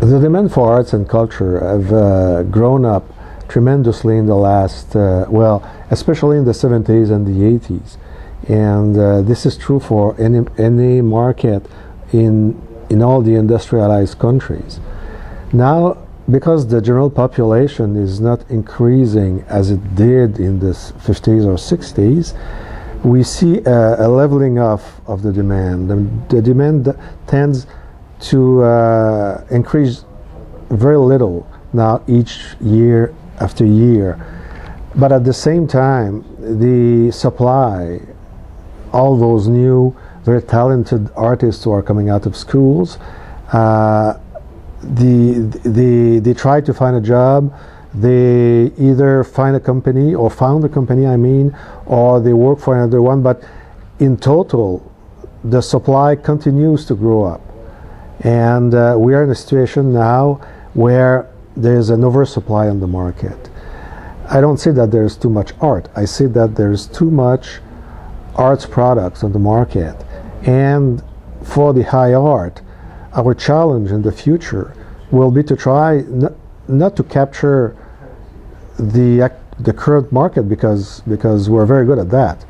The demand for arts and culture have grown up tremendously in the last, especially in the 70s and the 80s. And this is true for any market in all the industrialized countries. Now, because the general population is not increasing as it did in the 50s or 60s, we see a leveling off of the demand. The demand tends to increase very little now each year after year. But at the same time, the supply, all those new, very talented artists who are coming out of schools, they try to find a job. They either find a company or found a company, or they work for another one. But in total, the supply continues to grow up. And we are in a situation now where there's an oversupply on the market. I don't say that there's too much art. I say that there's too much arts products on the market. And for the high art, our challenge in the future will be to try not to capture the current market because we're very good at that.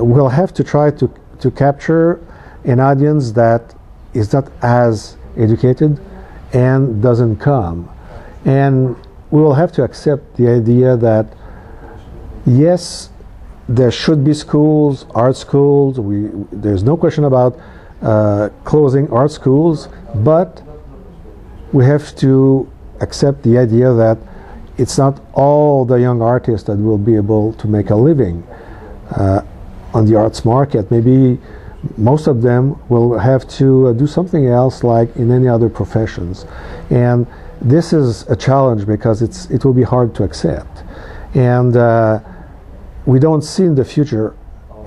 We'll have to try to capture an audience that is not as educated and doesn't come. And we will have to accept the idea that yes, there should be schools, art schools. There's no question about closing art schools, but we have to accept the idea that it's not all the young artists that will be able to make a living on the arts market. Maybe most of them will have to do something else like in any other professions. And this is a challenge because it will be hard to accept. And we don't see in the future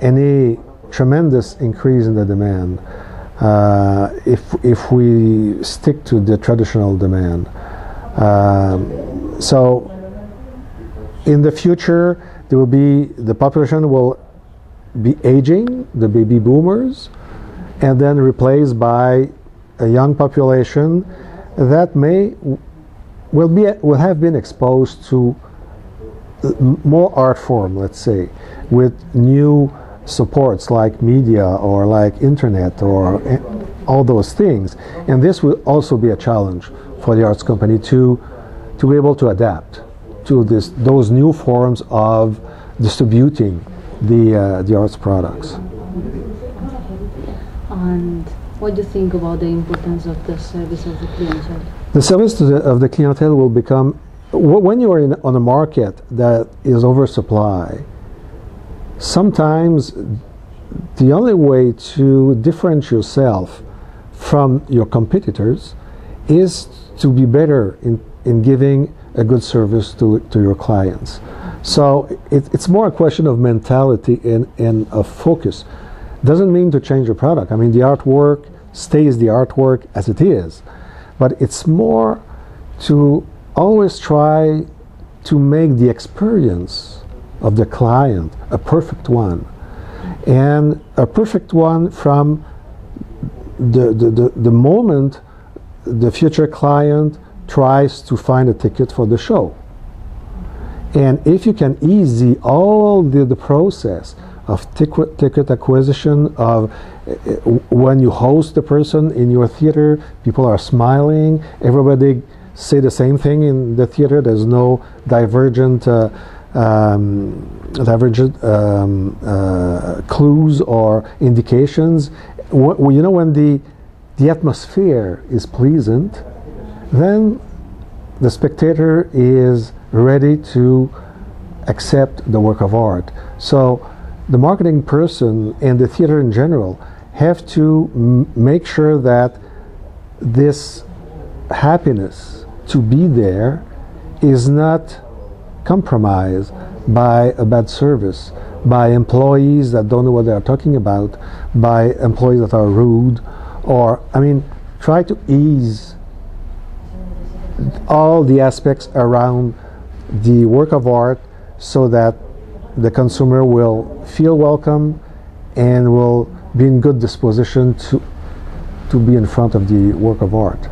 any tremendous increase in the demand if we stick to the traditional demand. So in the future, the population will be aging, the baby boomers, and then replaced by a young population that will have been exposed to more art form, let's say, with new supports like media or like internet or all those things. And this will also be a challenge for the arts company to be able to adapt to those new forms of distributing the arts products. And what do you think about the importance of the service of the clientele? The service of the clientele will become, when you are on a market that is oversupply, sometimes the only way to differentiate yourself from your competitors is to be better in giving a good service to your clients. So it's more a question of mentality and of focus. Doesn't mean to change your product. I mean, the artwork stays the artwork as it is, but it's more to always try to make the experience of the client a perfect one, and a perfect one from the moment the future client tries to find a ticket for the show. And if you can ease all the process of ticket acquisition, of when you host the person in your theater, people are smiling, everybody say the same thing in the theater, there's no divergent clues or indications. When the atmosphere is pleasant, then the spectator is ready to accept the work of art. So the marketing person and the theater in general have to make sure that this happiness to be there is not compromised by a bad service, by employees that don't know what they're talking about, by employees that are rude, try to ease all the aspects around the work of art so that the consumer will feel welcome and will be in good disposition to be in front of the work of art.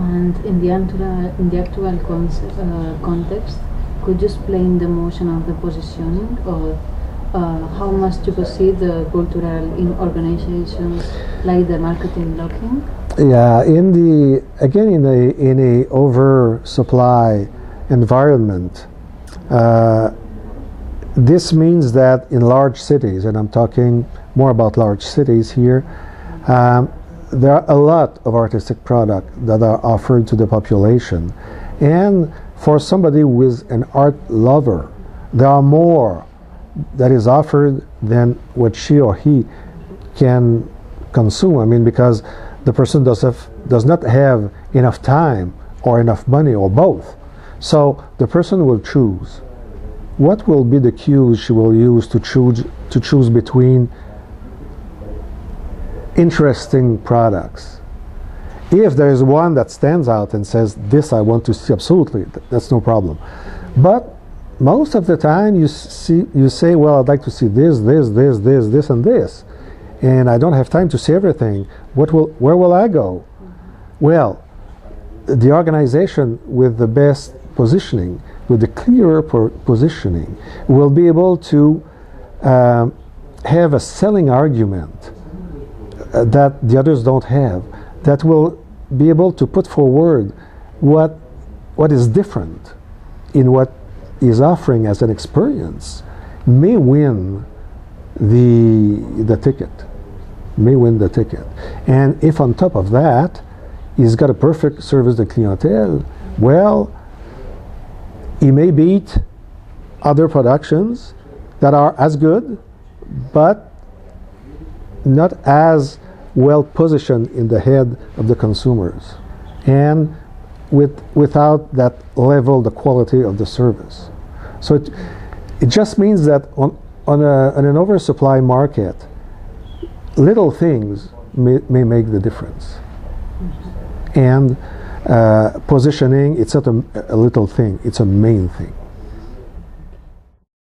And in the actual context, could you explain the motion of the positioning, or how must you perceive the cultural in organizations like the marketing locking? Yeah, in a oversupply environment, this means that in large cities, and I'm talking more about large cities here, there are a lot of artistic products that are offered to the population, and for somebody who is an art lover, there are more that is offered than what she or he can consume. I mean, because the person does not have enough time or enough money or both. So the person will choose. What will be the cues she will use to choose between interesting products? If there is one that stands out and says, this I want to see, absolutely, that's no problem. But most of the time you say, well, I'd like to see this, and this. And I don't have time to see everything. Where will I go? Well, the organization with the best positioning, with the clearer positioning, will be able to have a selling argument that the others don't have, that will be able to put forward what is different in what is offering as an experience, may win the ticket. And if on top of that he's got a perfect service de clientèle, well, he may beat other productions that are as good but not as well positioned in the head of the consumers, and without that level, the quality of the service. So it just means that on an oversupply market, little things may make the difference. And positioning, it's not a little thing, it's a main thing.